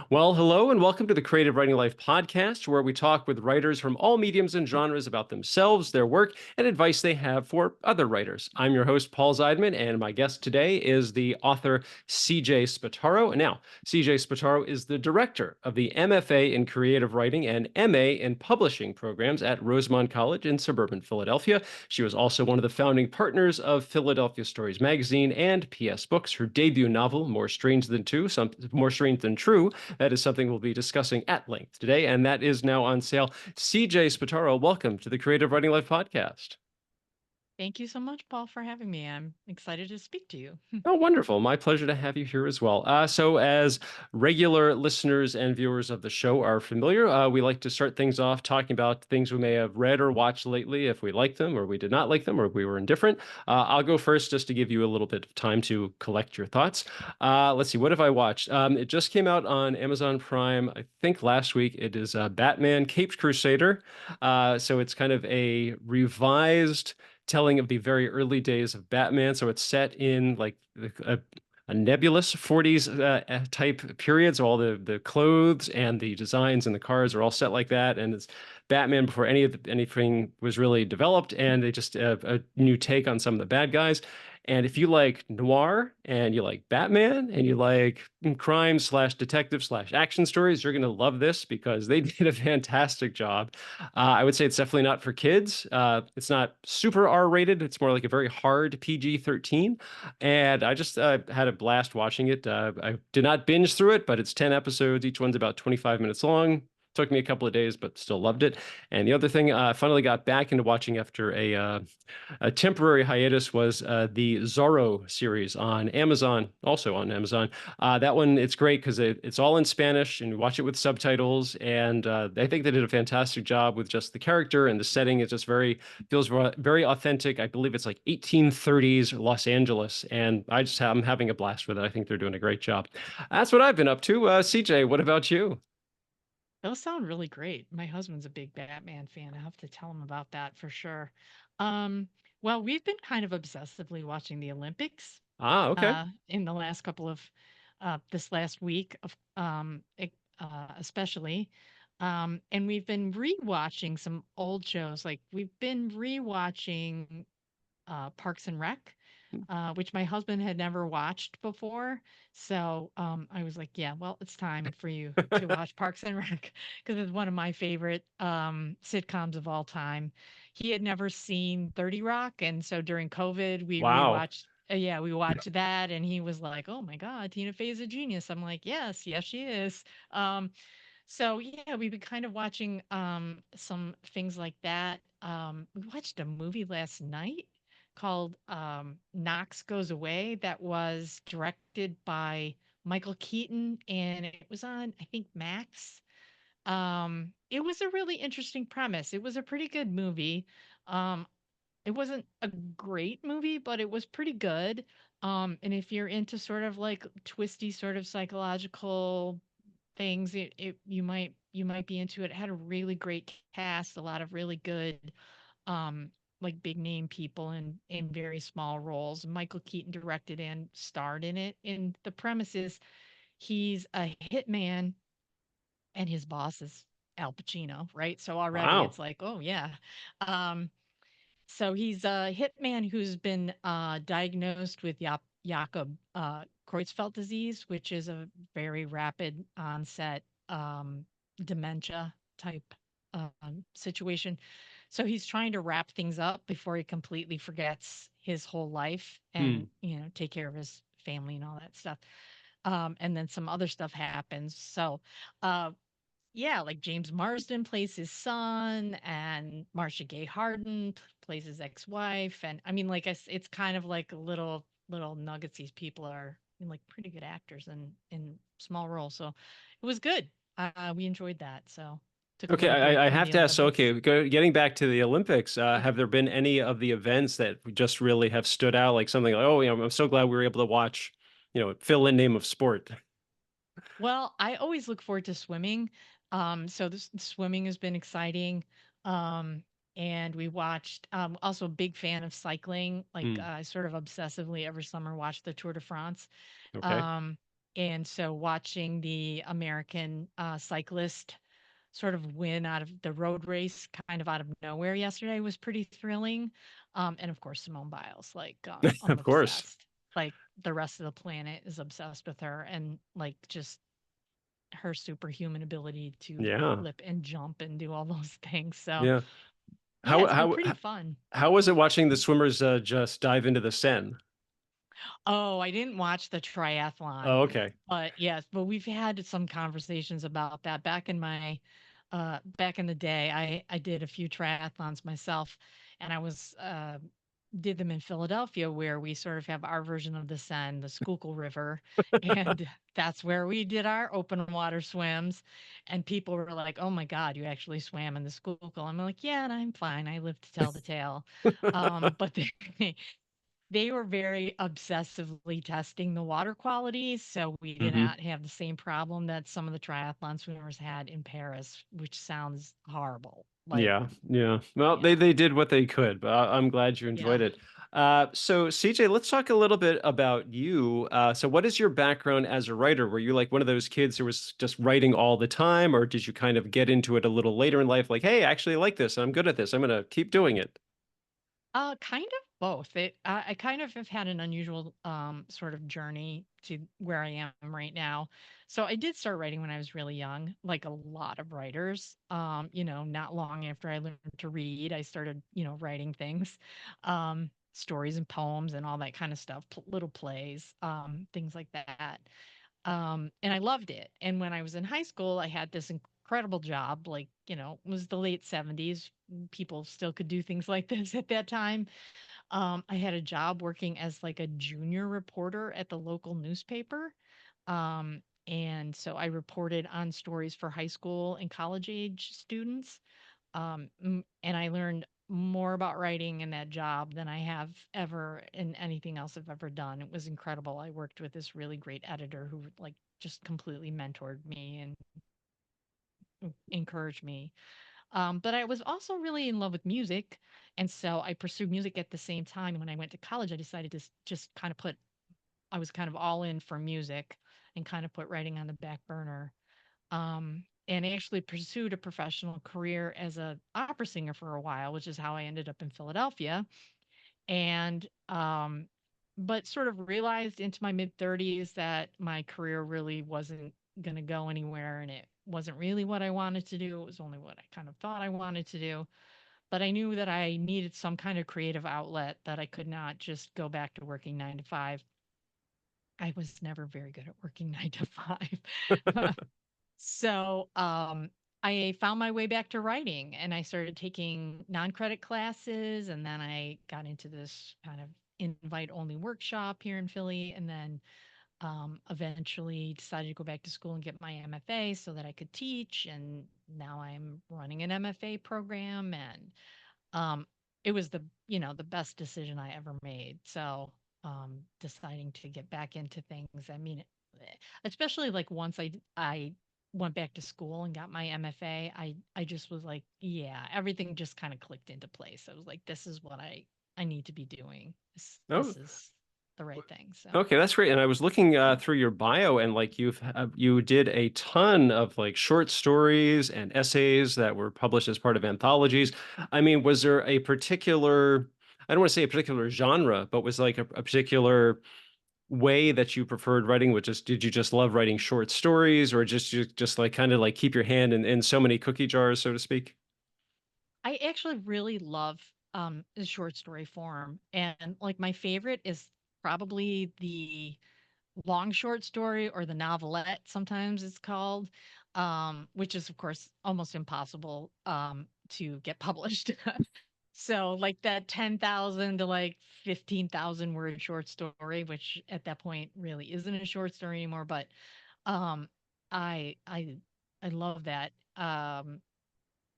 Well, hello and welcome to the Creative Writing Life podcast, where we talk with writers from all mediums and genres about themselves, their work, and advice they have for other writers. I'm your host, Paul Zeidman, and my guest today is the author CJ Spataro. Now, CJ Spataro is the director of the MFA in Creative Writing and MA in Publishing programs at Rosemont College in suburban Philadelphia. She was also one of the founding partners of Philadelphia Stories magazine and PS Books. Her debut novel, More Strange Than True, that is something we'll be discussing at length today, and that is now on sale. CJ Spataro, welcome to the Creative Writing Life podcast. Thank you so much, Paul, for having me. I'm excited to speak to you. Oh, wonderful. My pleasure to have you here as well. So, as regular listeners and viewers of the show are familiar, we like to start things off talking about things we may have read or watched lately, if we liked them or we did not like them or we were indifferent. I'll go first just to give you a little bit of time to collect your thoughts. Let's see, what have I watched? It just came out on Amazon Prime, I think last week. It is Batman Caped Crusader. So, it's kind of a revised telling of the very early days of Batman. So it's set in like a nebulous 40s type period. So all the clothes and the designs and the cars are all set like that. And it's Batman before anything was really developed. And they just a new take on some of the bad guys. And if you like noir and you like Batman and you like crime slash detective slash action stories, you're going to love this because they did a fantastic job. I would say it's definitely not for kids. It's not super R rated. It's more like a very hard PG-13. And I just had a blast watching it. I did not binge through it, but it's 10 episodes. Each one's about 25 minutes long. Took me a couple of days, but still loved it. And the other thing I finally got back into watching after a temporary hiatus was the Zorro series on Amazon, also on Amazon. That one, it's great because it's all in Spanish and you watch it with subtitles. And I think they did a fantastic job with just the character and the setting. It just feels very authentic. I believe it's like 1830s Los Angeles. And I'm having a blast with it. I think they're doing a great job. That's what I've been up to. CJ, what about you? Those sound really great. My husband's a big Batman fan. I have to tell him about that for sure. Um, well, we've been kind of obsessively watching the Olympics Ah, okay. in the last couple of this last week of especially. And we've been rewatching some old shows. Like we've been rewatching Parks and Rec, which my husband had never watched before. So I was like, yeah, well, it's time for you to watch Parks and Rec because it's one of my favorite sitcoms of all time. He had never seen 30 Rock. And so during COVID, we Wow. rewatched. Yeah, we watched that, and he was like, "Oh my God, Tina Fey's a genius." I'm like, "Yes, yes, she is." So yeah, we've been kind of watching some things like that. We watched a movie last night called Knox Goes Away that was directed by Michael Keaton and it was on I think Max. It was a really interesting premise. It was a pretty good movie. Um it wasn't a great movie, but it was pretty good. And if you're into sort of like twisty sort of psychological things you might be into it. It had a really great cast, a lot of really good um like big name people in very small roles. Michael Keaton directed and starred in it. And the premise is he's a hitman and his boss is Al Pacino, right? So already Wow. it's like, oh yeah. Um so he's a hitman who's been diagnosed with Jakob Creutzfeldt disease, which is a very rapid onset dementia type situation. So he's trying to wrap things up before he completely forgets his whole life and Hmm. take care of his family and all that stuff. And then some other stuff happens. So uh, yeah, like James Marsden plays his son, and Marcia Gay Harden plays his ex-wife, and I mean, like it's kind of like little nuggets. These people are like pretty good actors in small roles, so it was good. We enjoyed that. So took a Okay, little break I from have the to ask. So, Olympics. okay, getting back to the Olympics, Yeah. have there been any of the events that just really have stood out? Like something like, oh, I'm so glad we were able to watch, fill in name of sport. Well, I always look forward to swimming. So this swimming has been exciting. Um, and we watched, also a big fan of cycling, like Hmm. sort of obsessively every summer watch the Tour de France. Okay. Um, And so watching the American cyclist sort of win out of the road race kind of out of nowhere yesterday was pretty thrilling. And of course, Simone Biles, like I'm Of course. obsessed. Like the rest of the planet is obsessed with her and like just her superhuman ability to Yeah. flip and jump and do all those things. So Yeah. yeah, How it's been how pretty fun. how was it watching the swimmers just dive into the Seine? Oh, I didn't watch the Oh, triathlon, okay. but yes, but we've had some conversations about that back in the day. I did a few triathlons myself, and I was did them in Philadelphia where we sort of have our version of the Seine, the Schuylkill River, and that's where we did our open water swims. And people were like, "Oh my God, you actually swam in the Schuylkill?" I'm like, "Yeah, and I'm fine. I live to tell the tale." But they were very obsessively testing the water quality, so we did Hmm. not have the same problem that some of the triathlon swimmers had in Paris, which sounds horrible. Like, Yeah, yeah. Well, yeah, they did what they could, but I'm glad you yeah. enjoyed it. So CJ, let's talk a little bit about you. So what is your background as a writer? Were you like one of those kids who was just writing all the time, or did you kind of get into it a little later in life, like, hey, I actually like this and I'm good at this. I'm gonna keep doing it. Kind of both. I kind of have had an unusual sort of journey to where I am right now. So I did start writing when I was really young, like a lot of writers. Not long after I learned to read, I started, writing things, stories and poems and all that kind of stuff, little plays, things like that. And I loved it. And when I was in high school, I had this incredible job. Like, it was the late 70s. People still could do things like this at that time. I had a job working as like a junior reporter at the local newspaper. And so I reported on stories for high school and college age students. And I learned more about writing in that job than I have ever in anything else I've ever done. It was incredible. I worked with this really great editor who like just completely mentored me and encouraged me. But I was also really in love with music. And so I pursued music at the same time. And when I went to college, I decided to just kind of I was kind of all in for music and kind of put writing on the back burner. And I actually pursued a professional career as a opera singer for a while, which is how I ended up in Philadelphia. And but sort of realized into my mid 30s that my career really wasn't going to go anywhere and it wasn't really what I wanted to do. It was only what I kind of thought I wanted to do. But I knew that I needed some kind of creative outlet, that I could not just go back to working 9 to 5. I was never very good at working 9 to 5. So, I found my way back to writing and I started taking non-credit classes and then I got into this kind of invite only workshop here in Philly and then eventually decided to go back to school and get my MFA so that I could teach and now I'm running an MFA program and um, it was the best decision I ever made. So, deciding to get back into things. I mean, especially like once I went back to school and got my MFA, I just was like, yeah, everything just kind of clicked into place. I was like, this is what I need to be doing. Oh, This is the right thing. So, okay, that's great. And I was looking through your bio, and like you did a ton of like short stories and essays that were published as part of anthologies. I mean, was there a particular, I don't want to say a particular genre, but was like a particular way that you preferred writing? Which just did you just love writing short stories, or just you just like kind of like keep your hand in so many cookie jars, so to speak? I actually really love the short story form, and like my favorite is probably the long short story or the novelette sometimes it's called, which is of course almost impossible to get published. So like that 10,000 to like 15,000 word short story, which at that point really isn't a short story anymore, but um I I I love that.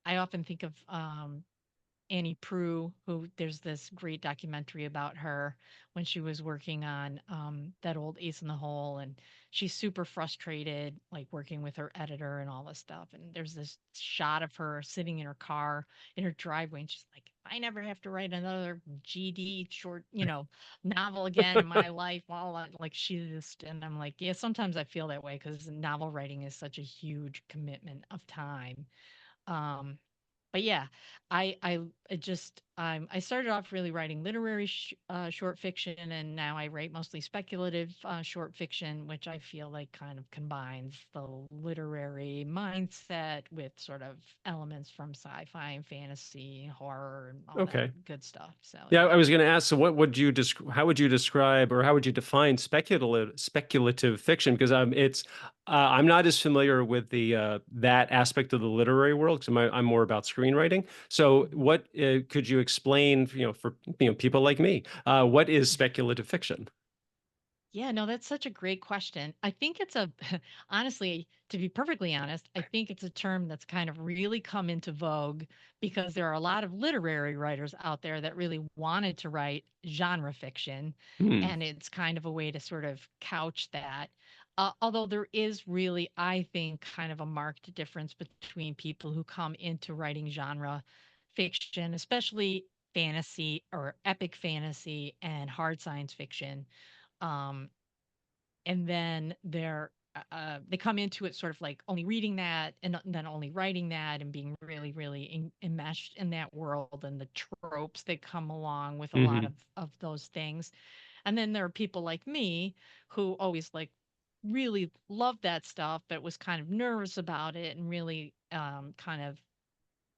I often think of Annie Prue, who there's this great documentary about her when she was working on that old Ace in the Hole, and she's super frustrated, like working with her editor and all this stuff. And there's this shot of her sitting in her car in her driveway, and she's like, I never have to write another GD short, novel again in my life. Well, like she just, and I'm like, yeah, sometimes I feel that way because novel writing is such a huge commitment of time. Um, but yeah, I just I started off really writing literary short fiction, and now I write mostly speculative short fiction, which I feel like kind of combines the literary mindset with sort of elements from sci-fi and fantasy, horror, and all that Okay. good stuff. So Yeah, I yeah. was going to ask, so what would you how would you describe or how would you define speculative fiction? Because I'm not as familiar with the that aspect of the literary world because I'm more about screenwriting. So Mhm. what could you explain, for people like me, what is speculative fiction? Yeah, no, that's such a great question. I think it's a, honestly, to be perfectly honest, I think it's a term that's kind of really come into vogue because there are a lot of literary writers out there that really wanted to write genre fiction. Hmm. And it's kind of a way to sort of couch that. Although there is really, I think, kind of a marked difference between people who come into writing genre fiction, especially fantasy or epic fantasy and hard science fiction, um, and then they come into it sort of like only reading that and then only writing that and being really really enmeshed in that world and the tropes that come along with a lot Hmm. of those things. And then there are people like me who always like really loved that stuff but was kind of nervous about it and really kind of,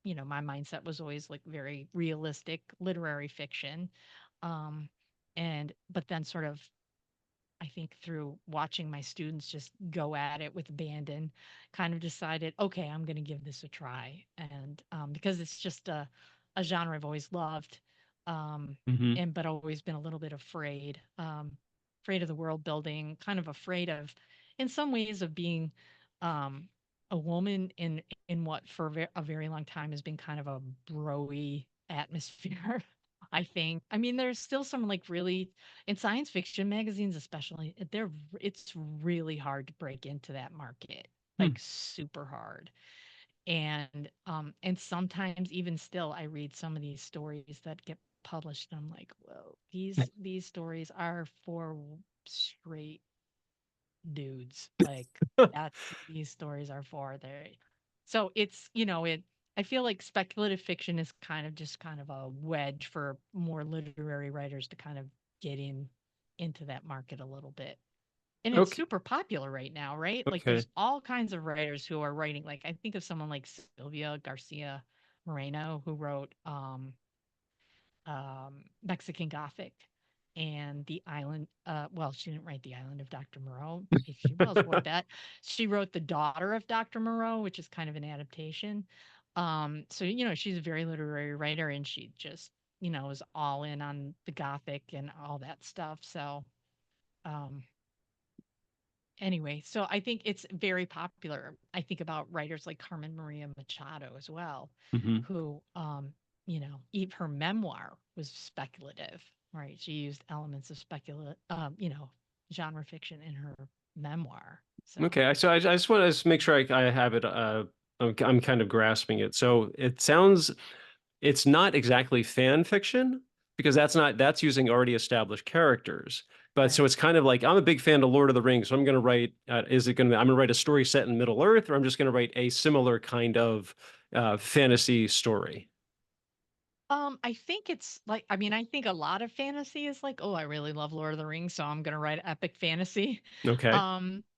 my mindset was always like very realistic literary fiction. um and but then sort of, I think through watching my students just go at it with abandon, kind of decided, okay, I'm going to give this a try. And because it's just a genre I've always loved, um, Hmm. and but always been a little bit afraid of the world building, kind of afraid of, in some ways, of being um, a woman in what for a very long time has been kind of a broy atmosphere. I think. I mean, there's still some like really in science fiction magazines especially, it's really hard to break into that market, Hmm. like super hard. And sometimes even still I read some of these stories that get published and I'm like, whoa, these stories are for straight dudes. Like that's who these stories are for. They so it's, I feel like speculative fiction is kind of just kind of a wedge for more literary writers to kind of get into that market a little bit. And it's Okay. super popular right now, right? Like Okay. there's all kinds of writers who are writing, like I think of someone like Sylvia Garcia Moreno who wrote Mexican Gothic and The Island. Well, she didn't write The Island of Dr. Moreau. H.G. Wells wrote that. She wrote The Daughter of Dr. Moreau, which is kind of an adaptation. So, she's a very literary writer and she just, is all in on the Gothic and all that stuff. So, um, anyway, so I think it's very popular. I think about writers like Carmen Maria Machado as well, Hmm. who, Eve, her memoir was speculative, right? She used elements of genre fiction in her memoir. So, Okay, so I just want to make sure I have it. I'm kind of grasping it. So it sounds it's not exactly fan fiction because that's using already established characters. But so right. it's kind of like I'm a big fan of Lord of the Rings, so I'm going to write. Is it going to? I'm going to write a story set in Middle Earth, or I'm just going to write a similar kind of fantasy story. I think it's like, I mean, I think a lot of fantasy is like, oh, I really love Lord of the Rings, so I'm gonna write epic fantasy. Okay.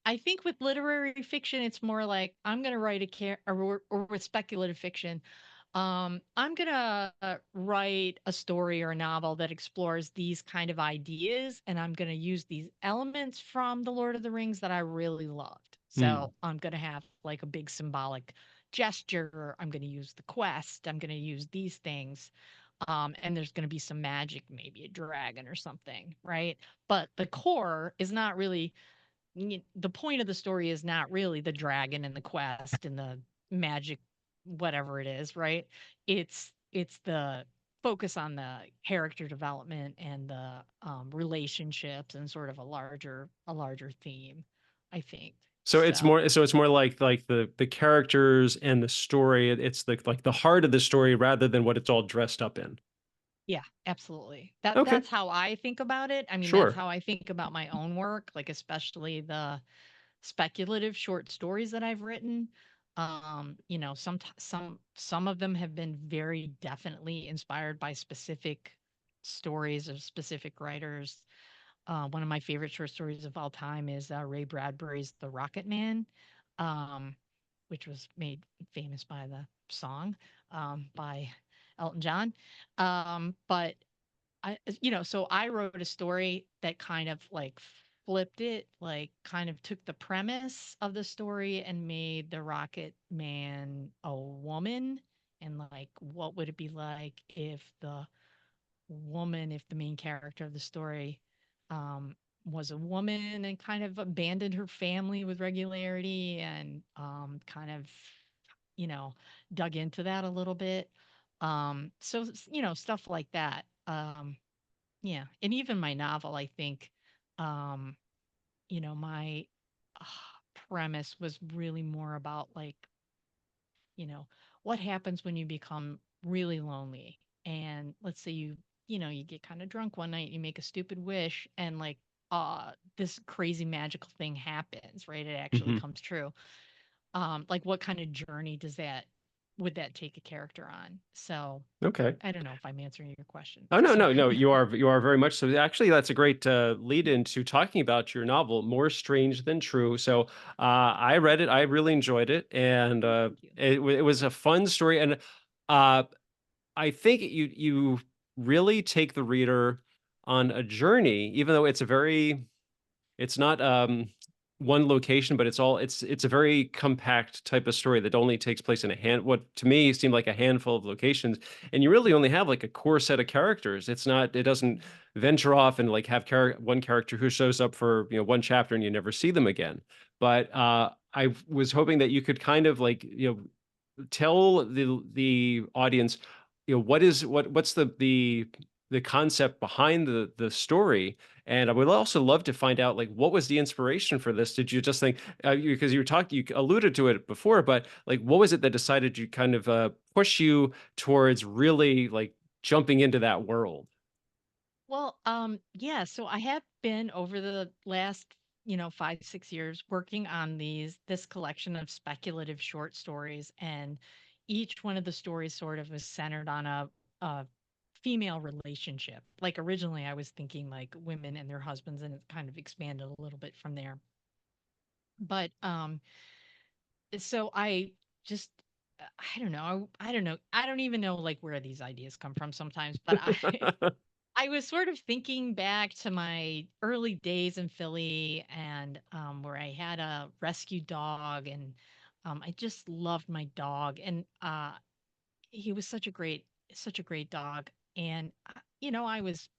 I think with literary fiction, it's more like I'm gonna write or with speculative fiction, I'm gonna write a story or a novel that explores these kind of ideas, and I'm gonna use these elements from the Lord of the Rings that I really loved. Hmm. So I'm gonna have like a big symbolic gesture. I'm gonna use the quest. I'm gonna use these things, and there's going to be some magic, maybe a dragon or something, right? But the core is not really, the point of the story is not really the dragon and the quest and the magic, whatever it is, right? It's the focus on the character development and the relationships and sort of a larger theme, I think. So it's So more like the characters and the story. It's the like the heart of the story rather than what it's all dressed up in. yeah, absolutely. That Okay, that's how I think about it. I mean, that's sure. how I think about my own work, like especially the speculative short stories that I've written. Some of them have been very definitely inspired by specific stories of specific writers. One of my favorite short stories of all time is Ray Bradbury's The Rocket Man, um, which was made famous by the song by Elton John. But so I wrote a story that kind of like flipped it, like kind of took the premise of the story and made the Rocket Man a woman. And like, what would it be like if if the main character of the story um, was a woman and kind of abandoned her family with regularity and kind of, you know, dug into that a little bit. Stuff like that. Yeah, and even my novel, I think, um, my uh, premise was really more about like, you know, what happens when you become really lonely, and let's say you get kind of drunk one night, you make a stupid wish, and like, this crazy magical thing happens, right? It actually Hmm. comes true. Like, what kind of journey would that take a character on? So Okay. I don't know if I'm answering your question. Oh no, no, no. Sorry. You are very much so. Actually, that's a great lead into talking about your novel, More Strange Than True. So I read it. I really enjoyed it, and Oh, thank you. it was a fun story. And uh, I think you really take the reader on a journey, even though it's not one location, but it's a very compact type of story that only takes place in what to me seemed like a handful of locations, and you really only have like a core set of characters. It doesn't Mhm. venture off and like have one character who shows up for one chapter and you never see them again. But I was hoping that you could kind of like tell the audience, what's the concept behind the story. And I would also love to find out like what was the inspiration for this. Did you just think because you alluded to it before, but like what was it that decided you kind of push you towards really like jumping into that world? Well, yeah, so I have been over the last, 5, 6 years working on this collection of speculative short stories, and each one of the stories sort of was centered on a female relationship. Like originally I was thinking like women and their husbands, and it kind of expanded a little bit from there. But so I just I don't know. I don't know. I don't even know like where these ideas come from sometimes, but I was sort of thinking back to my early days in Philly, and where I had a rescue dog, and I just loved my dog, and he was such a great dog. And I was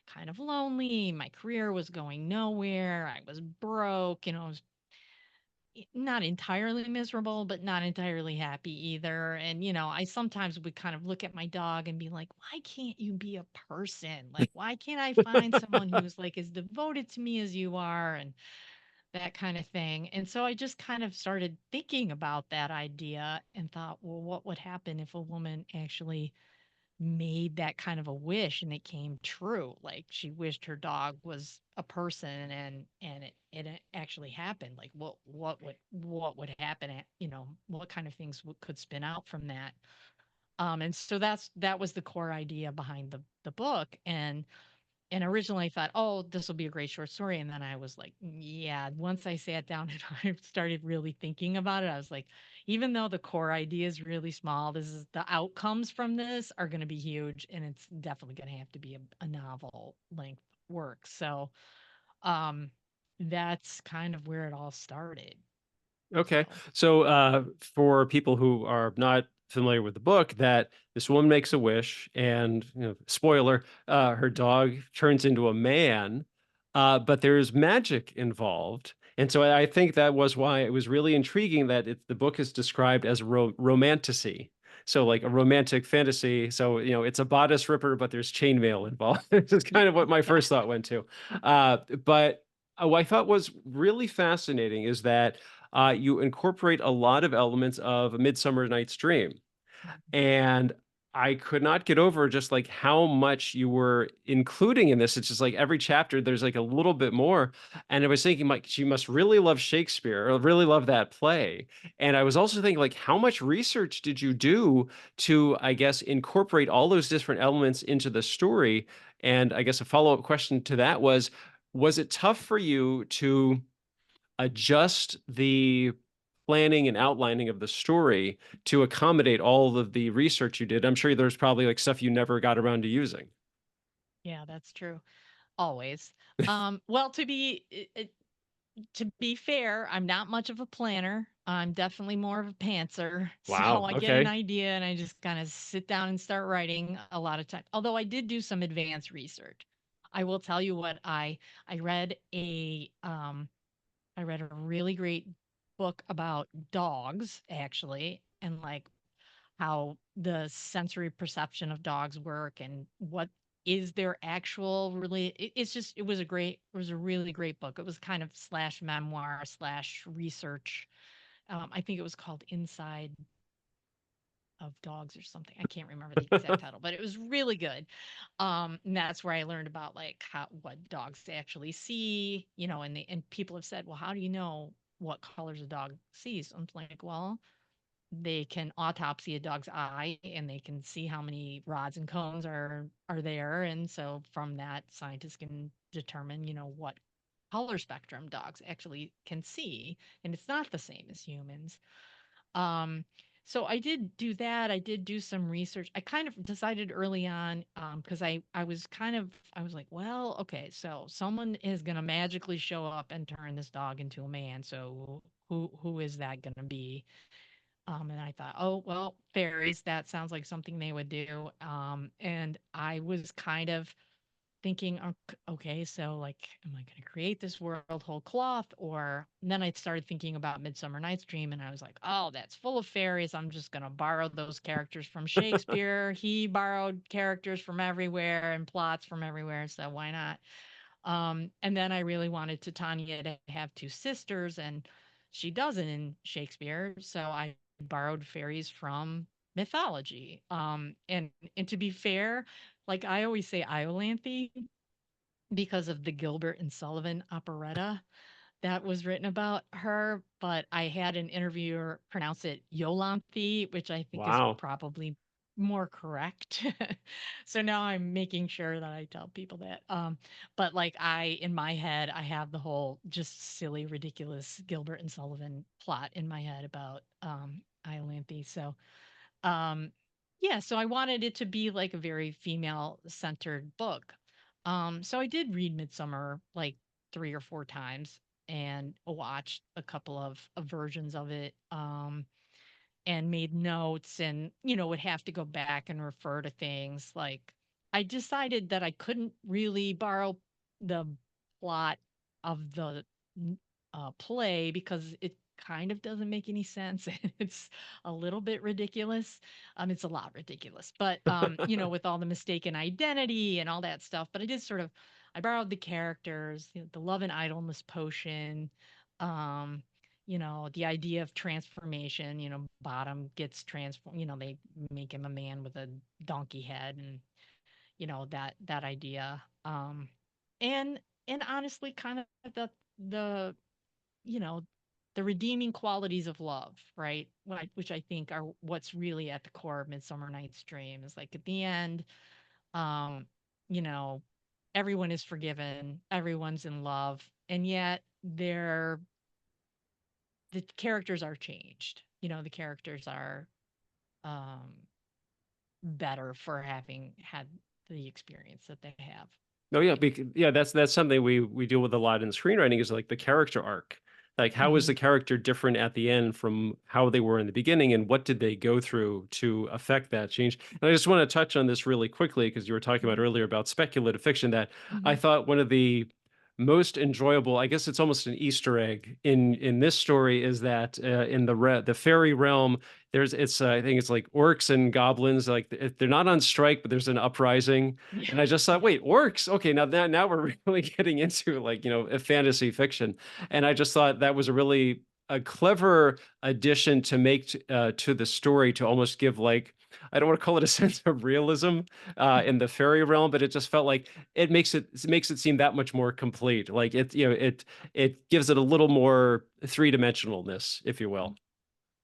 kind of lonely. My career was going nowhere. I was broke. I was not entirely miserable, but not entirely happy either. And, I sometimes would kind of look at my dog and be like, why can't you be a person? Like, why can't I find someone who's like as devoted to me as you are? And that kind of thing. And so I just kind of started thinking about that idea and thought, well, what would happen if a woman actually made that kind of a wish and it came true? Like she wished her dog was a person, and it actually happened. Like what would happen at, what kind of things could spin out from that. And so that was the core idea behind the book. And originally I thought, oh, this will be a great short story. And then I was like, yeah, once I sat down and I started really thinking about it, I was like, even though the core idea is really small, the outcomes from this are going to be huge. And it's definitely going to have to be a novel length work. So um, that's kind of where it all started. Okay. So, So, for people who are not familiar with the book, that this woman makes a wish, and spoiler, her dog turns into a man, but there's magic involved, and so I think that was why it was really intriguing that the book is described as romantasy. So, like a romantic fantasy. So, it's a bodice ripper, but there's chainmail involved. This is kind of what my yeah. first thought went to. But what I thought was really fascinating is that you incorporate a lot of elements of A Midsummer Night's Dream. Mhm. And I could not get over just, like, how much you were including in this. It's just like every chapter, there's, like, a little bit more, and I was thinking, like, she must really love Shakespeare or really love that play, and I was also thinking, like, how much research did you do to, I guess, incorporate all those different elements into the story? And I guess a follow-up question to that was it tough for you to adjust the planning and outlining of the story to accommodate all of the research you did? I'm sure there's probably, like, stuff you never got around to using. Yeah, that's true. Always. Well, to be fair, I'm not much of a planner. I'm definitely more of a pantser. So Wow, I get an okay. idea and I just kind of sit down and start writing a lot of time. Although I did do some advanced research. I will tell you what I read I read a really great book about dogs actually and like how the sensory perception of dogs work and what is their actual really it's just it was a really great book. It was kind of slash memoir slash research. I think it was called Inside of Dogs or something. I can't remember the exact title, but it was really good. And that's where I learned about like how what dogs actually see, you know, and people have said, well, how do you know what colors a dog sees? I'm like, well, they can autopsy a dog's eye and they can see how many rods and cones are there, and so from that scientists can determine, you know, what color spectrum dogs actually can see, and it's not the same as humans. um so I did do that. I did do some research. I kind of decided early on, because I was kind of I was like, well, okay, so someone is going to magically show up and turn this dog into a man, so who is that going to be? And I thought, oh, well, fairies, that sounds like something they would do. And I was kind of thinking, okay, so like, am I going to create this world whole cloth? Or and then I started thinking about Midsummer Night's Dream, and I was like, oh, that's full of fairies. I'm just going to borrow those characters from Shakespeare. He borrowed characters from everywhere and plots from everywhere. So why not? And then I really wanted Titania to have two sisters, and she doesn't in Shakespeare. So I borrowed fairies from mythology. And to be fair, like I always say Iolanthe because of the Gilbert and Sullivan operetta that was written about her, but I had an interviewer pronounce it Yolanthe, which I think is Wow. probably more correct. So now I'm making sure that I tell people that. But like in my head, I have the whole just silly, ridiculous Gilbert and Sullivan plot in my head about Iolanthe. So um, yeah, so I wanted it to be like a very female centered book. So I did read Midsummer like 3 or 4 times and watched a couple of versions of it. And made notes and, you know, would have to go back and refer to things. Like, I decided that I couldn't really borrow the plot of the play because it kind of doesn't make any sense. It's a little bit ridiculous. It's a lot ridiculous, but, you know, with all the mistaken identity and all that stuff. But I did sort of, I borrowed the characters, you know, the love and idleness potion. Um, you know, the idea of transformation, you know, Bottom gets transformed, you know, they make him a man with a donkey head and, you know, that idea. And and honestly kind of the you know, the redeeming qualities of love, right? Which I think are what's really at the core of Midsummer Night's Dream is like at the end, um, you know, everyone is forgiven, everyone's in love, and yet the characters are changed. You know, the characters are um, better for having had the experience that they have. Oh yeah, yeah, that's something we deal with a lot in screenwriting is like the character arc. Like, how is Hmm. the character different at the end from how they were in the beginning, and what did they go through to affect that change? And I just want to touch on this really quickly because you were talking about Hmm. earlier about speculative fiction that I Hmm. thought one of the most enjoyable, I guess it's almost an Easter egg in this story, is that in the fairy realm, there's it's I think it's like orcs and goblins, like they're not on strike, but there's an uprising, Yeah. and I just thought, wait, orcs? Okay, now we're really getting into like a fantasy fiction, and I just thought that was a clever addition to make to the story to almost give like I don't want to call it a sense of realism in the fairy realm, but it just felt like it makes it seem that much more complete. Like it gives it a little more three-dimensionalness, if you will.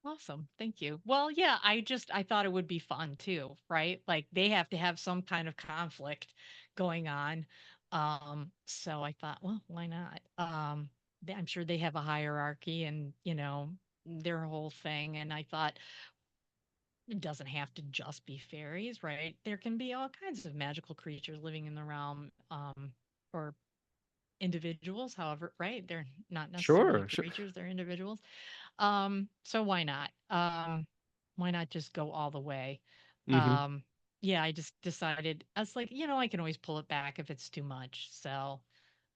Awesome. Thank you. Well, yeah, I thought it would be fun too, right? Like they have to have some kind of conflict going on. So I thought, well, why not? I'm sure they have a hierarchy and, their whole thing. And I thought it doesn't have to just be fairies, right? There can be all kinds of magical creatures living in the realm, or individuals, however, right? They're not necessarily Sure, sure. creatures, they're individuals. So why not? Why not just go all the way? Mhm. Um, yeah, I just decided I was like, I can always pull it back if it's too much. So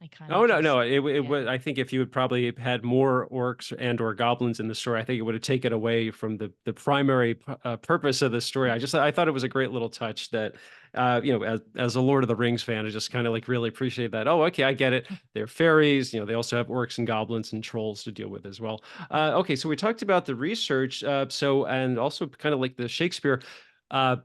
I kind of Oh, no, just, no, it yeah. would I think if you had probably had more orcs and or goblins in the story, I think it would have taken away from the primary purpose of the story. I thought it was a great little touch that, as a Lord of the Rings fan, I just kinda, like, really appreciate that. "Oh, okay, I get it. They're fairies," they also have orcs and goblins and trolls to deal with as well. Okay, so we talked about the research, and also kinda like the Shakespeare.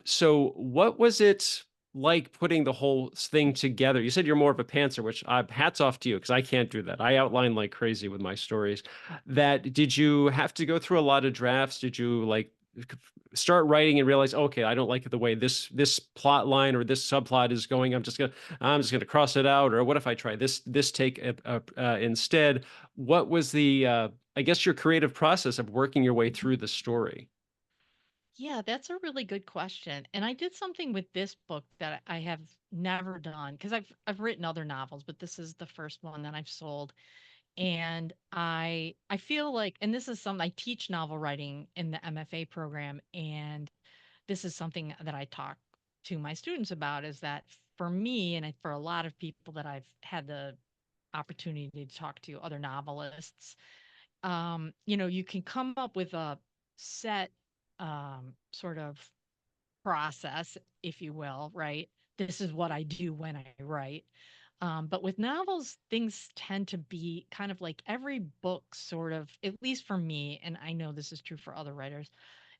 So what was it like putting the whole thing together? You said you're more of a pantser, which hats off to you because I can't do that. I outline like crazy with my stories. That did you have to go through a lot of drafts? Did you like start writing and realize, okay, I don't like the way this plot line or this subplot is going. I'm just gonna cross it out. Or what if I try this take instead? What was the I guess your creative process of working your way through the story? Yeah, that's a really good question. And I did something with this book that I have never done because I've written other novels, but this is the first one that I've sold. And I feel like, and this is something I teach novel writing in the MFA program, and this is something that I talk to my students about, is that for me and for a lot of people that I've had the opportunity to talk to, other novelists, you can come up with a set, sort of process, if you will, right? This is what I do when I write. But with novels, things tend to be kind of like every book, sort of, at least for me, and I know this is true for other writers,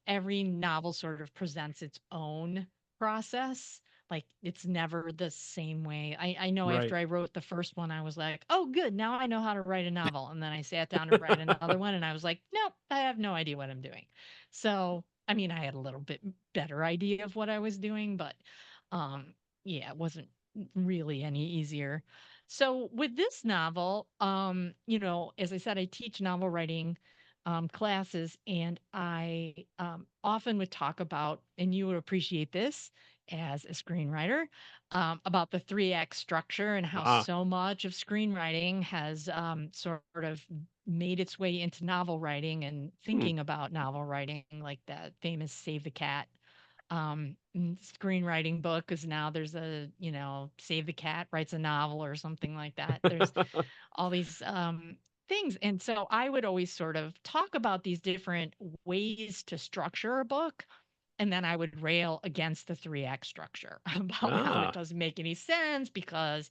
every novel sort of presents its own process. Like it's never the same way. I know after Right. I wrote the first one, I was like, oh, good. Now I know how to write a novel. And then I sat down to write another one and I was like, nope, I have no idea what I'm doing. So, I mean, I had a little bit better idea of what I was doing, but um, yeah, it wasn't really any easier. So with this novel, as I said, I teach novel writing classes, and I often would talk about, and you would appreciate this as a screenwriter, about the three act structure and how Ah. so much of screenwriting has sort of made its way into novel writing and Hmm. thinking about novel writing, like that famous Save the Cat screenwriting book, because now there's a, Save the Cat writes a novel or something like that. There's all these things. And so I would always sort of talk about these different ways to structure a book. And then I would rail against the three act structure about how it Ah, doesn't make any sense because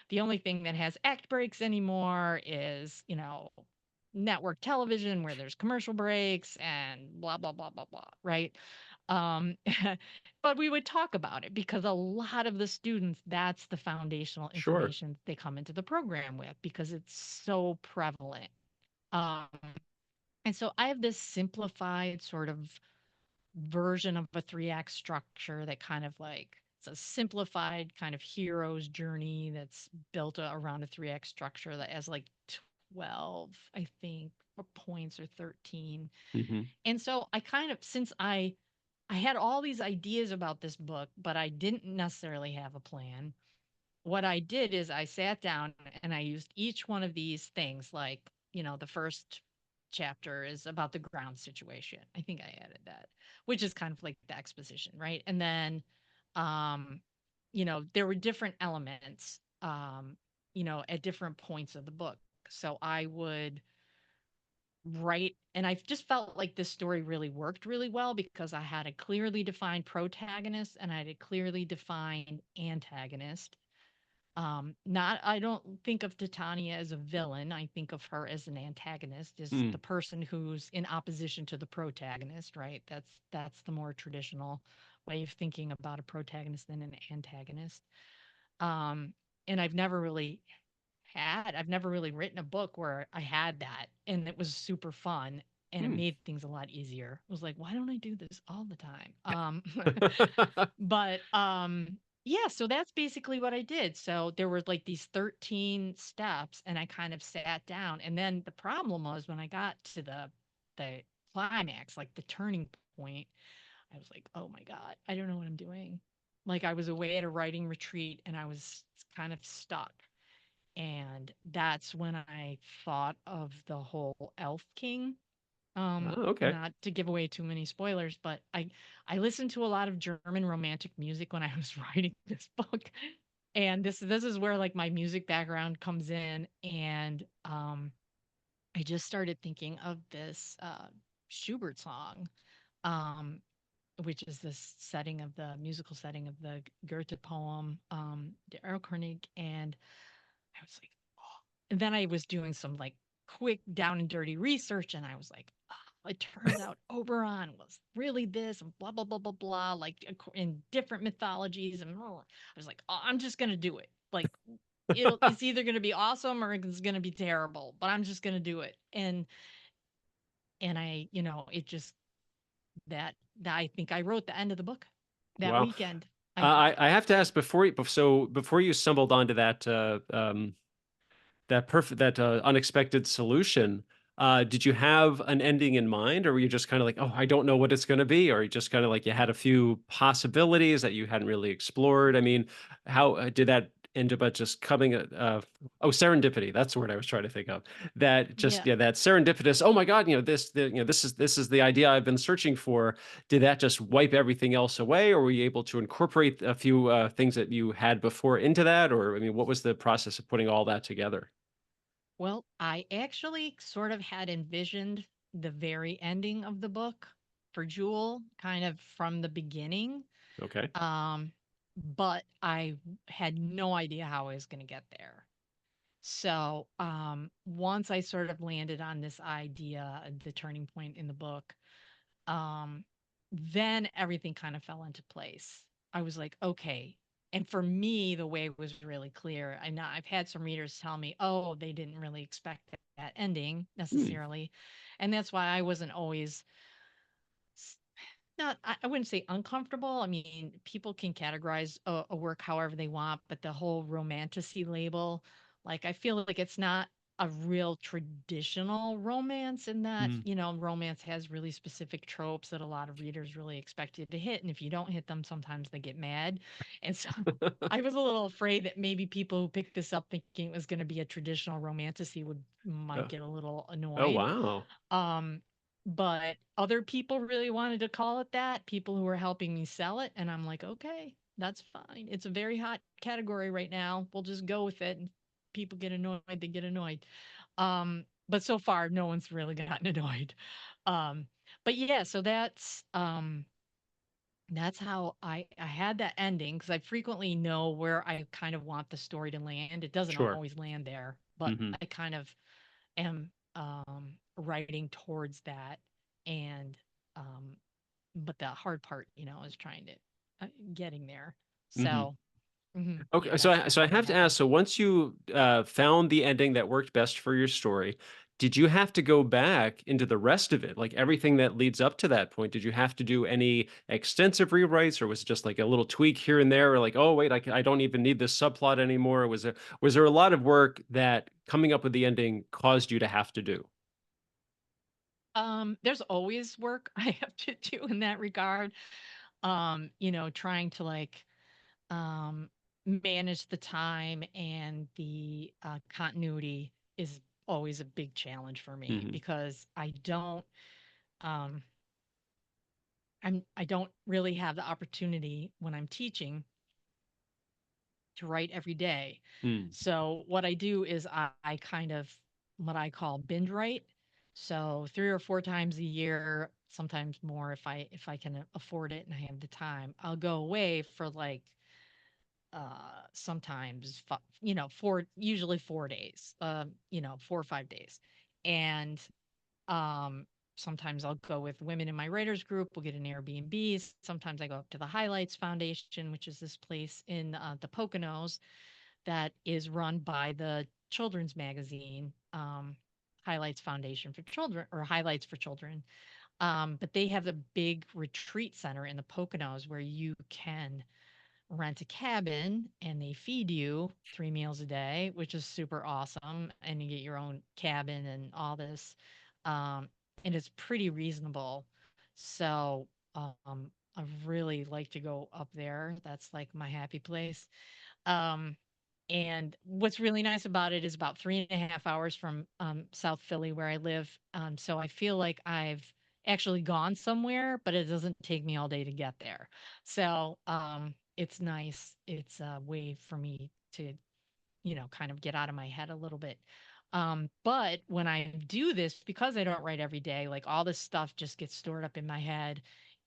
the only thing that has act breaks anymore is, network television where there's commercial breaks and blah, blah, blah, blah, blah. Right. Um, but we would talk about it because a lot of the students, that's the foundational sure. information they come into the program with because it's so prevalent. Um, and so I have this simplified sort of version of a three act structure that kind of like, it's a simplified kind of hero's journey that's built around a three act structure that has like 12, I think, or points, or 13. Mhm. And so I kind of, since I had all these ideas about this book, but I didn't necessarily have a plan. What I did is I sat down and I used each one of these things. Like, the first chapter is about the ground situation. I think I added that, which is kind of like the exposition, right? And then, um, there were different elements. at different points of the book. So I would write, and I just felt like this story really worked really well because I had a clearly defined protagonist and I had a clearly defined antagonist. Not I don't think of Titania as a villain. I think of her as an antagonist, as the Mm. person who's in opposition to the protagonist, right? That's the more traditional way of thinking about a protagonist than an antagonist. Um, and I've never really written a book where I had that and it was super fun and it Mm. made things a lot easier. I was like, why don't I do this all the time? But yeah, so that's basically what I did. So there were like these 13 steps and I kind of sat down, and then the problem was when I got to the climax, like the turning point, I was like, "Oh my god, I don't know what I'm doing." Like I was away at a writing retreat and I was kind of stuck. And that's when I thought of the whole Elf King. Oh, okay. Not to give away too many spoilers, but I listened to a lot of German romantic music when I was writing this book. And this is where like my music background comes in, and I just started thinking of this Schubert song, um, which is this setting of the musical setting of the Goethe poem, Der Erlkönig, and I was like, oh. And then I was doing some like quick down and dirty research, and I was like, oh, it turns out Oberon was really this, and blah blah blah blah blah, like in different mythologies, and I was like, oh, I'm just gonna do it. Like it's either gonna be awesome or it's gonna be terrible, but I'm just gonna do it. And I, it just that I think I wrote the end of the book that Wow. weekend. I think. I have to ask before you stumbled onto that unexpected solution, did you have an ending in mind, or were you just kind of like, oh, I don't know what it's going to be, or you just kind of like you had a few possibilities that you hadn't really explored? I mean, how did that end up just coming? Oh, serendipity. That's the word I was trying to think of. That just Yeah. yeah, that serendipitous. Oh my God, this is the idea I've been searching for. Did that just wipe everything else away, or were you able to incorporate a few things that you had before into that? Or I mean, what was the process of putting all that together? Well, I actually sort of had envisioned the very ending of the book for Jewel kind of from the beginning. Okay. Um, but I had no idea how I was going to get there. So, once I sort of landed on this idea, the turning point in the book, um, then everything kind of fell into place. I was like, okay. And for me, the way was really clear. I've had some readers tell me, oh, they didn't really expect that ending Hmm. necessarily. And that's why I wasn't always not, I wouldn't say uncomfortable. I mean, people can categorize a work however they want, but the whole romanticy label, like, I feel like it's not a real traditional romance in that, Mm. romance has really specific tropes that a lot of readers really expect you to hit. And if you don't hit them, sometimes they get mad. And so I was a little afraid that maybe people who picked this up thinking it was going to be a traditional romanticy might Oh, get a little oh, annoyed. wow. Um, but other people really wanted to call it that, people who were helping me sell it. And I'm like, okay, that's fine. It's a very hot category right now. We'll just go with it. And people get annoyed, they get annoyed. But so far, no one's really gotten annoyed. Um, but yeah, so that's how I had that ending because I frequently know where I kind of want the story to land. It doesn't Sure. always land there, but Hmm. I kind of am writing towards that. And um, but the hard part, is trying to getting there. Hmm. So yeah, Okay, so that's I, kind so of I what have to ask, happened. so once you found the ending that worked best for your story, did you have to go back into the rest of it, like everything that leads up to that point? Did you have to do any extensive rewrites, or was it just like a little tweak here and there, or like, oh wait, I don't even need this subplot anymore? Was there a lot of work that coming up with the ending caused you to have to do? There's always work I have to do in that regard. Trying to like um, manage the time and the continuity is always a big challenge for me Hmm. because um, I don't really have the opportunity when I'm teaching to write every day. Hmm. So what I do is I kind of what I call binge write. So 3 or 4 times a year, sometimes more if I can afford it and I have the time, I'll go away for like sometimes 4 usually 4 days, 4 or 5 days. And um sometimes I'll go with women in my writers group. We'll get an Airbnb. Sometimes I go up to the Highlights Foundation, which is this place in the Poconos that is run by the children's magazine, Highlights Foundation for Children, or Highlights for Children. But they have a big retreat center in the Poconos where you can rent a cabin and they feed you 3 meals a day, which is super awesome. And you get your own cabin and all this. And it's pretty reasonable. So I really like to go up there. That's like my happy place. Um, and what's really nice about it is about 3.5 hours from South Philly, where I live. So I feel like I've actually gone somewhere, but it doesn't take me all day to get there. So it's nice. It's a way for me to, kind of get out of my head a little bit. But when I do this, because I don't write every day, like all this stuff just gets stored up in my head.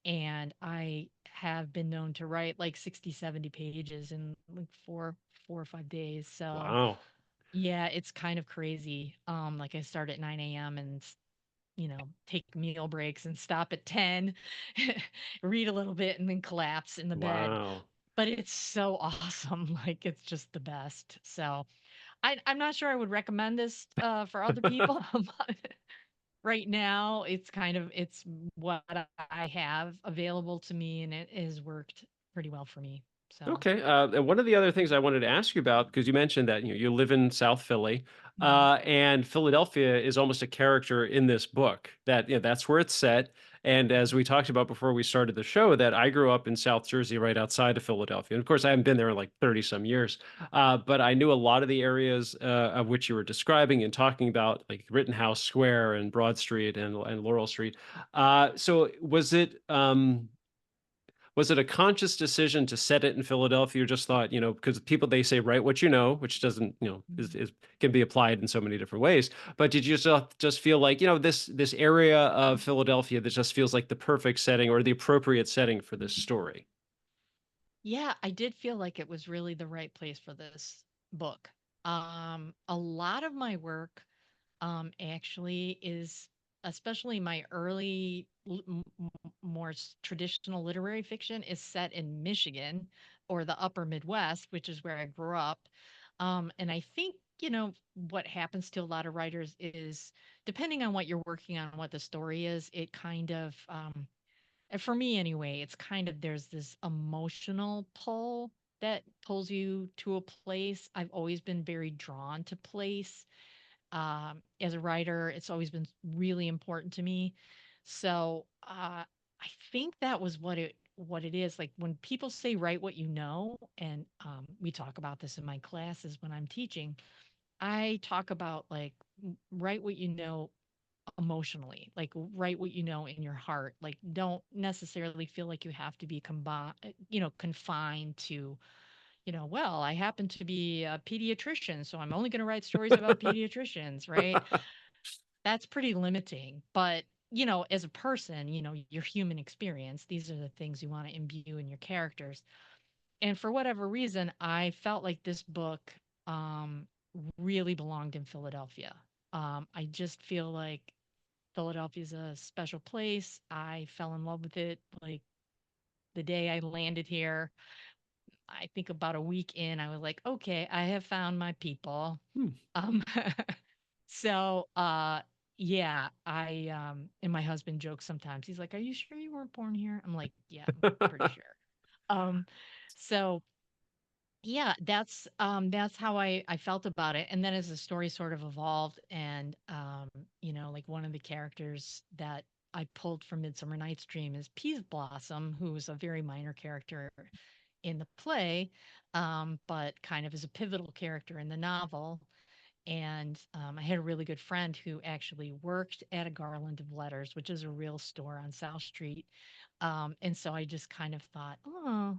And I have been known to write like 60, 70 pages in like 4 or 5 days. So Wow. yeah, it's kind of crazy. Like I start at 9 a.m. and take meal breaks and stop at 10, read a little bit and then collapse in the bed. Wow. But it's so awesome. Like it's just the best. So I'm not sure I would recommend this for other people. But right now, it's what I have available to me, and it has worked pretty well for me. So, Okay. And one of the other things I wanted to ask you about, because you mentioned that you live in South Philly, mhm, and Philadelphia is almost a character in this book. That's where it's set. And as mhm, we talked about before we started the show, that I grew up in South Jersey, right outside of Philadelphia. And of course, I haven't been there in like 30 some years, but I knew a lot of the areas of which you were describing and talking about, like Rittenhouse Square and Broad Street and Laurel Street. So was it a conscious decision to set it in Philadelphia? You just thought, because people they say write what you know, which doesn't, mhm, is can be applied in so many different ways. But did you just feel like, this area of Philadelphia that just feels like the perfect setting or the appropriate setting for this mhm. story? Yeah, I did feel like it was really the right place for this book. A lot of my work actually is, especially my early more traditional literary fiction, is set in Michigan or the upper Midwest, which is where I grew up. And I think what happens to a lot of writers is, depending on what you're working on, what the story is, it kind of and for me anyway, it's kind of, there's this emotional pull that pulls you to a place. I've always been very drawn to place. As a writer, it's always been really important to me. So I think that was what it is. Like when people say write what you know, and we talk about this in my classes when I'm teaching, I talk about like write what you know emotionally, like write what you know in your heart. Like don't necessarily feel like you have to be confined to, well, I happen to be a pediatrician, so I'm only going to write stories about pediatricians, right? That's pretty limiting. But, as a person, your human experience, these are the things you want to imbue in your characters. And for whatever reason, I felt like this book um, really belonged in Philadelphia. I just feel like Philadelphia's a special place. I fell in love with it like the day I landed here. I think about a week in, I was like, okay, I have found my people. Hmm. Um, so, yeah, and my husband jokes sometimes. He's like, "Are you sure you weren't born here?" I'm like, "Yeah, I'm pretty sure." Um, so yeah, that's how I felt about it. And then as the story sort of evolved, and like one of the characters that I pulled from Midsummer Night's Dream is Peas Blossom, who is a very minor character in the play, but kind of is a pivotal character in the novel. And I had a really good friend who actually worked at a Garland of Letters, which is a real store on South Street. And so I just kind of thought, oh,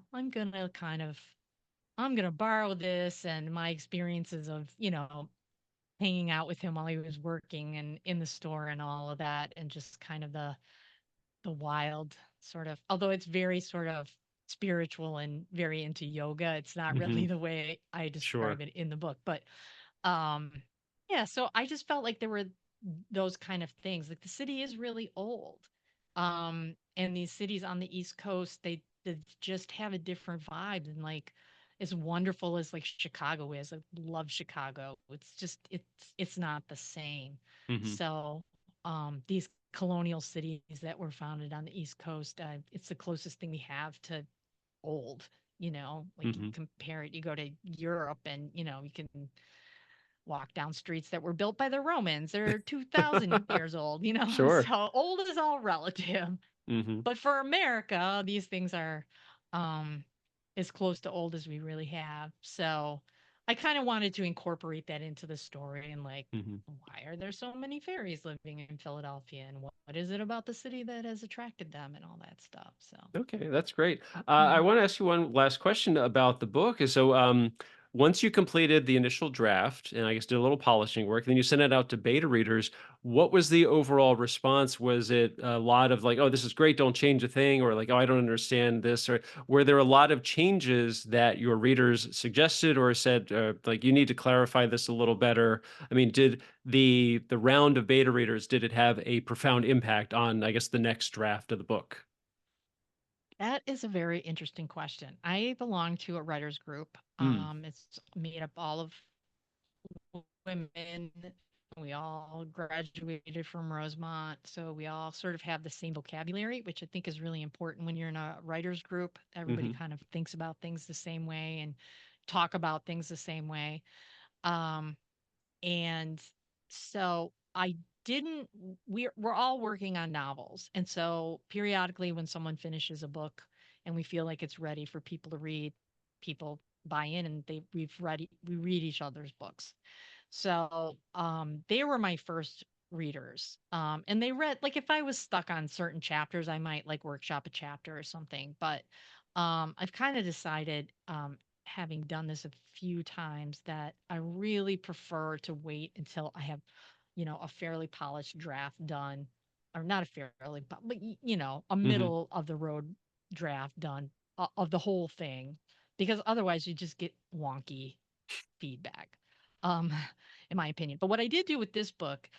I'm going to borrow this and my experiences of, hanging out with him while he was working and in the store and all of that and just kind of the wild sort of, although it's very sort of spiritual and very into yoga, it's not Hmm. really the way I describe Sure. it in the book. But um yeah, so I just felt like there were those kind of things. Like the city is really old. And these cities on the East Coast, they just have a different vibe than like as wonderful as like Chicago is. I love Chicago. It's not the same. Hmm. So these colonial cities that were founded on the East Coast, it's the closest thing we have to old. Like you Hmm. compare it, you go to Europe and you can walk down streets that were built by the Romans. They're 2,000 years old, Sure. So old is all relative. Hmm. But for America, these things are um, as close to old as we really have. So I kind of wanted to incorporate that into the story and like, Hmm. why are there so many fairies living in Philadelphia? And what is it about the city that has attracted them and all that stuff? So, Okay, that's great. I mhm. want to ask you one last question about the book. So, once you completed the initial draft and I guess did a little polishing work, then you sent it out to beta readers. What was the overall response? Was it a lot of like, "Oh, this is great, don't change a thing," or like, "Oh, I don't understand this," or were there a lot of changes that your readers suggested or said, like, "You need to clarify this a little better"? I mean, did the round of beta readers did it have a profound impact on, I guess, the next draft of the book? That is a very interesting question. I belong to a writers group. Mm. It's made up all of women. We all graduated from Rosemont, so we all sort of have the same vocabulary, which I think is really important when you're in a writers group. Everybody Mhm. kind of thinks about things the same way and talk about things the same way. Um, and so I didn't we're all working on novels. And so periodically when someone finishes a book and we feel like it's ready for people to read, people buy in and we read each other's books. So they were my first readers. And they read, like, if I was stuck on certain chapters, I might like workshop a chapter or something. But I've kind of decided, having done this a few times, that I really prefer to wait until I have, a fairly polished draft done, or not a fairly, but a Mhm. middle of the road draft done of the whole thing, because otherwise you just get wonky feedback, um, in my opinion. But what I did do with this book,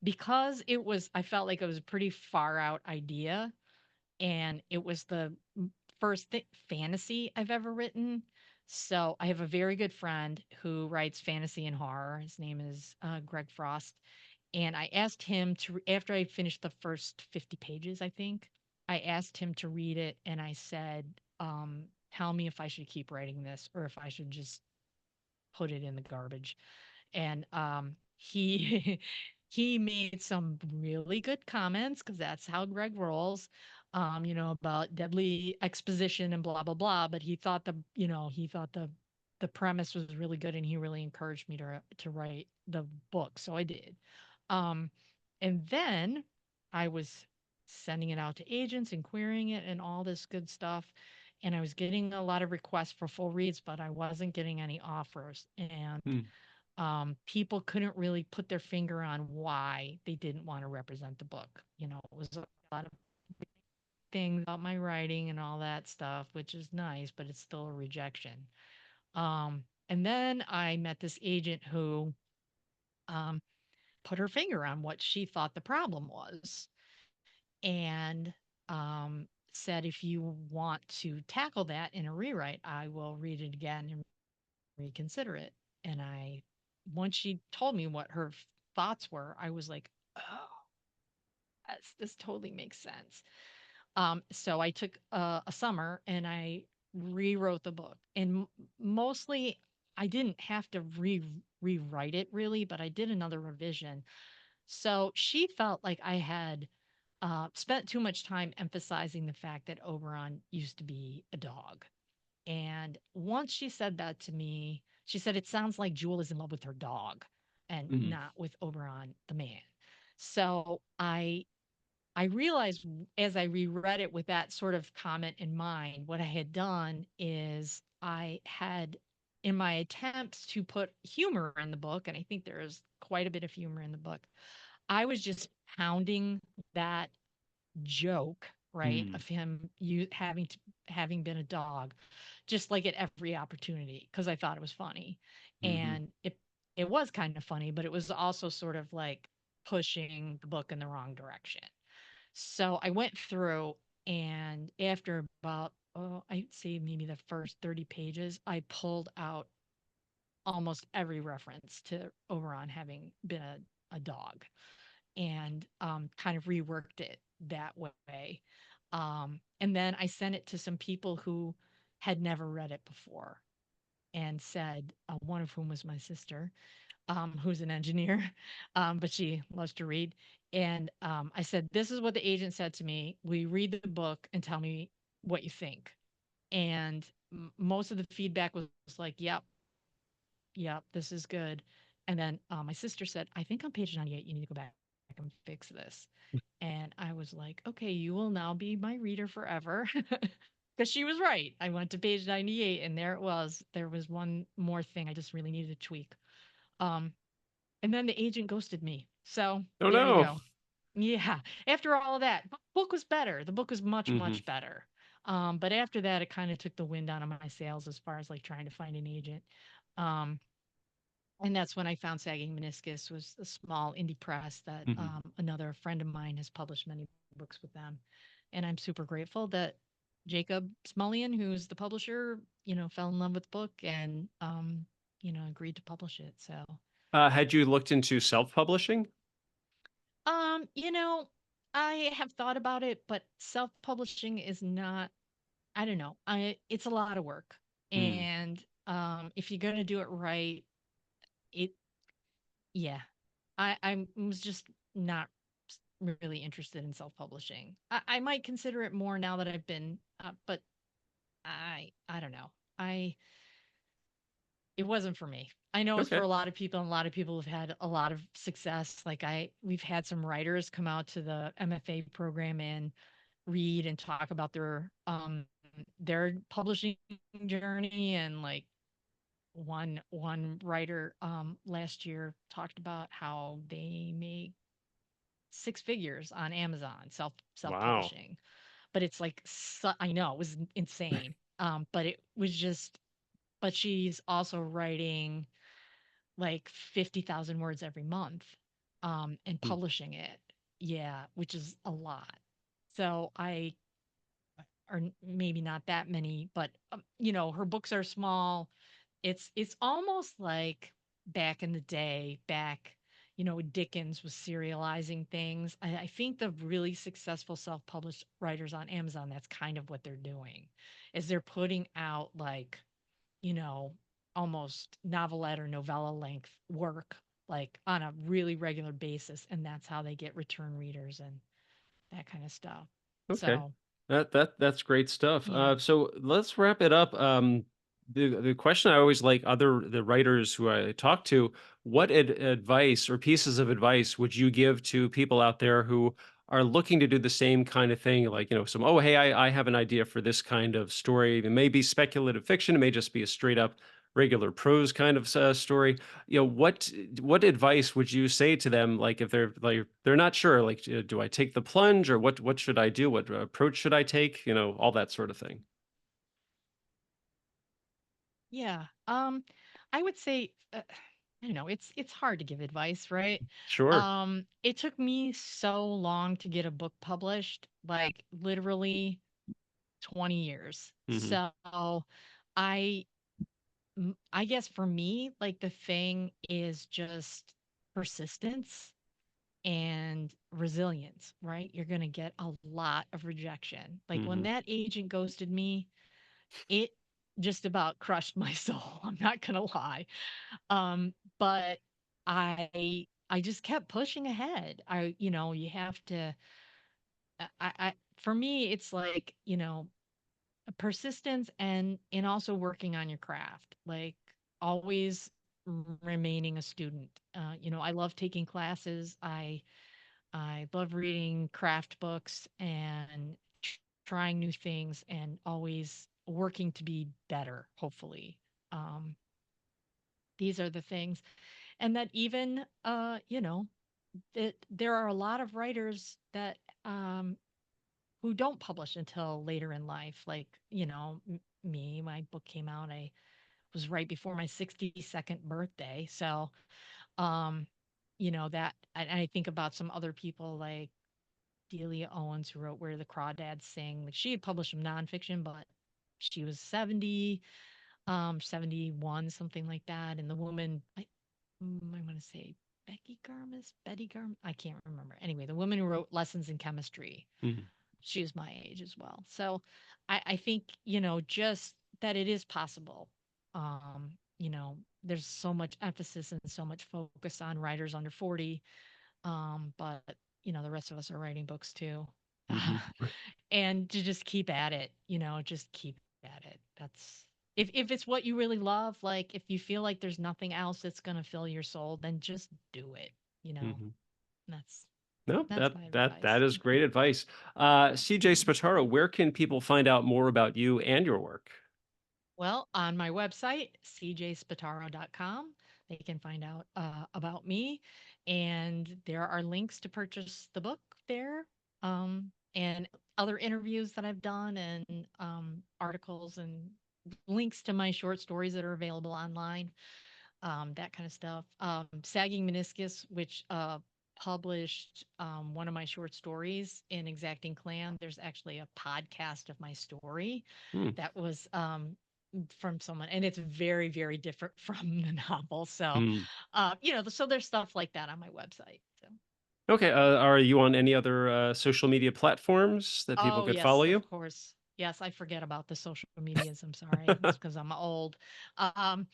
because I felt like it was a pretty far out idea, and it was the first fantasy I've ever written. So I have a very good friend who writes fantasy and horror. His name is Greg Frost. And I asked him to, after I finished the first 50 pages, I think, I asked him to read it and I said, tell me if I should keep writing this or if I should just put it in the garbage. And he he made some really good comments because that's how Greg rolls. About deadly exposition and blah blah blah. But he thought the premise was really good, and he really encouraged me to write the book. So I did. Um, and then I was sending it out to agents and querying it and all this good stuff. And I was getting a lot of requests for full reads, but I wasn't getting any offers. And Mm. people couldn't really put their finger on why they didn't want to represent the book. It was a lot of things about my writing and all that stuff, which is nice, but it's still a rejection. And then I met this agent who um, put her finger on what she thought the problem was and said, if you want to tackle that in a rewrite, I will read it again and reconsider it. And once she told me what her thoughts were, I was like, oh, this totally makes sense. So I took a summer and I rewrote the book, and mostly I didn't have to rewrite it really, but I did another revision. So she felt like I had spent too much time emphasizing the fact that Oberon used to be a dog. And once she said that to me, she said, it sounds like Jewel is in love with her dog and Mhm. not with Oberon, the man. So I realized as I reread it with that sort of comment in mind, what I had done is I had, in my attempts to put humor in the book, and I think there is quite a bit of humor in the book, I was just pounding that joke, right, Mm. of him you having been a dog, just like at every opportunity, because I thought it was funny. Hmm. And it was kind of funny, but it was also sort of like pushing the book in the wrong direction. So I went through, and after about, oh, I'd say maybe the first 30 pages, I pulled out almost every reference to Oberon having been a dog, and kind of reworked it that way. And then I sent it to some people who had never read it before, and said, one of whom was my sister, who's an engineer, but she loves to read. And I said, "This is what the agent said to me. Will you read the book and tell me what you think?" And most of the feedback was like, "Yep, yep, this is good." And then my sister said, "I think on page 98, you need to go back and fix this." And I was like, "Okay, you will now be my reader forever." Because she was right. I went to page 98, and there it was. There was one more thing I just really needed to tweak. Um, and then the agent ghosted me. So Oh there you no. go. Yeah. After all of that, book was better. The book was much, Hmm. much better. But after that, it kind of took the wind out of my sails as far as like trying to find an agent. Um, and that's when I found Sagging Meniscus was a small indie press that, Hmm. another friend of mine has published many books with them. And I'm super grateful that Jacob Smullian, who's the publisher, fell in love with the book, and, agreed to publish it. So, Had you looked into self-publishing? um, you know, I have thought about it, but self-publishing is not, I don't know. It's a lot of work. Mm. And if you're going to do it right, it yeah, I was just not really interested in self-publishing. I might consider it more now that I've been, but I don't know. I It wasn't for me. I know it's for Okay. a lot of people, and a lot of people have had a lot of success. Like we've had some writers come out to the MFA program and read and talk about their publishing journey. And like one writer last year talked about how they make six figures on Amazon Wow. self-publishing. But it's like, I know it was insane. But it was just, but she's also writing like 50,000 words every month, and Mm. publishing it. Yeah, which is a lot. So or maybe not that many, but her books are small. It's almost like back in the day, Dickens was serializing things. I think the really successful self-published writers on Amazon, that's kind of what they're doing, is they're putting out like, you know, almost novelette or novella length work, like on a really regular basis, and that's how they get return readers and that kind of stuff. Okay. So, That's great stuff. yeah. So let's wrap it up. The question I always like the writers who I talk to, what advice or pieces of advice would you give to people out there who are looking to do the same kind of thing? Like, some, oh, hey, I have an idea for this kind of story. It may be speculative fiction. It may just be a straight up regular prose kind of story. What advice would you say to them, like if they're not sure, like, do I take the plunge, or what should I do, what approach should I take, all that sort of thing? Yeah. I would say, I don't know, it's hard to give advice, right? Sure. It took me so long to get a book published, like literally 20 years. Hmm. So I I guess for me, like the thing is just persistence and resilience, right? You're going to get a lot of rejection. Like when Hmm. that agent ghosted me, it just about crushed my soul. I'm not going to lie. But I just kept pushing ahead. You have to, for me, it's like, persistence, and also working on your craft, like always remaining a student. I love taking classes. I love reading craft books and trying new things, and always working to be better, hopefully. Um, these are the things. And that even, there are a lot of writers that who don't publish until later in life. Like, me, my book came out, I was right before my 62nd birthday. So, um, that I think about some other people like Delia Owens, who wrote Where the Crawdads Sing. Like she had published some nonfiction, but she was 70, 71, something like that. And the woman, I want to say Betty Garmis. I can't remember. Anyway, the woman who wrote Lessons in Chemistry, Mhm. she was my age as well. So I think, just that it is possible. There's so much emphasis and so much focus on writers under 40. But the rest of us are writing books too. Mhm. And to just keep at it, just keep at it. That's if it's what you really love, like if you feel like there's nothing else that's going to fill your soul, then just do it, you know. Mhm. That's No, that's that my that advice. that is great advice. CJ Spataro, where can people find out more about you and your work? Well, on my website, cjspataro.com, they can find out about me. And there are links to purchase the book there, and other interviews that I've done, and articles and links to my short stories that are available online, that kind of stuff. Sagging Meniscus, which published one of my short stories in Exacting Clan. There's actually a podcast of my story Hmm. that was from someone, and it's very, very different from the novel. So, Hmm. so there's stuff like that on my website. So, Okay. Are you on any other social media platforms that people oh could follow yes, you? of course. Yes, I forget about the social medias. I'm sorry. It's because I'm old. Um,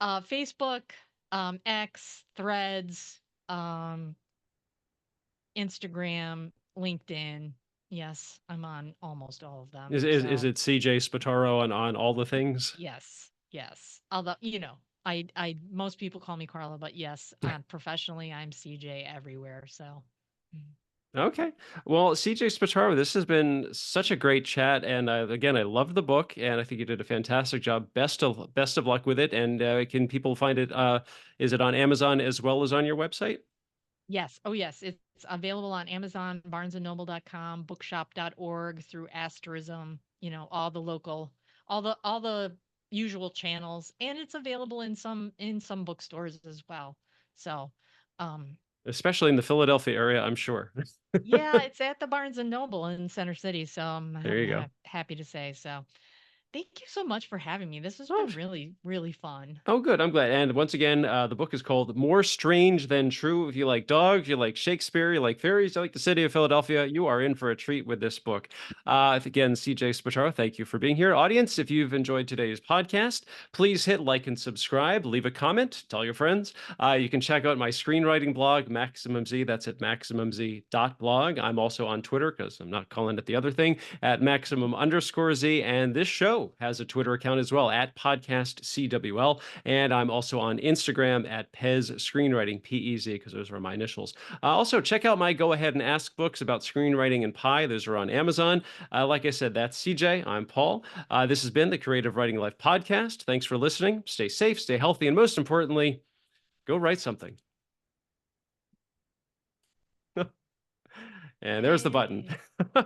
Facebook, X, Threads, um, Instagram, LinkedIn. Yes, I'm on almost all of them. Is So it CJ Spataro on all the things? yes, yes. Although I most people call me Carla, but yes, professionally, I'm CJ everywhere. So mm, Okay. Well, CJ Spataro, this has been such a great chat, and again, I love the book, and I think you did a fantastic job. Best of luck with it. And can people find it? Is it on Amazon as well as on your website? yes, oh yes, it's available on Amazon, barnesandnoble.com, bookshop.org, through Asterism. All the local, all the usual channels, and it's available in some bookstores as well. So, um, Especially in the Philadelphia area, I'm sure. yeah, it's at the Barnes and Noble in Center City. So There I'm you go. happy to say so. Thank you so much for having me. This has Oh, been really, really fun. oh, good. I'm glad. And once again, the book is called More Strange Than True. If you like dogs, you like Shakespeare, you like fairies, you like the city of Philadelphia, you are in for a treat with this book. Again, CJ Spataro, thank you for being here. Audience, if you've enjoyed today's podcast, please hit like and subscribe, leave a comment, tell your friends. You can check out my screenwriting blog, Maximum Z. That's at maximumz.blog. I'm also on Twitter because I'm not calling it the other thing at maximum_Z. And this show has a Twitter account as well at podcast CWL. And I'm also on Instagram at Pez Screenwriting, PEZ, because those are my initials. Also, check out my Go Ahead and Ask books about screenwriting and pie. Those are on Amazon. Like I said, that's CJ. I'm Paul. This has been the Creative Writing Life podcast. Thanks for listening. Stay safe, stay healthy, and most importantly, go write something. And there's the button. Yay.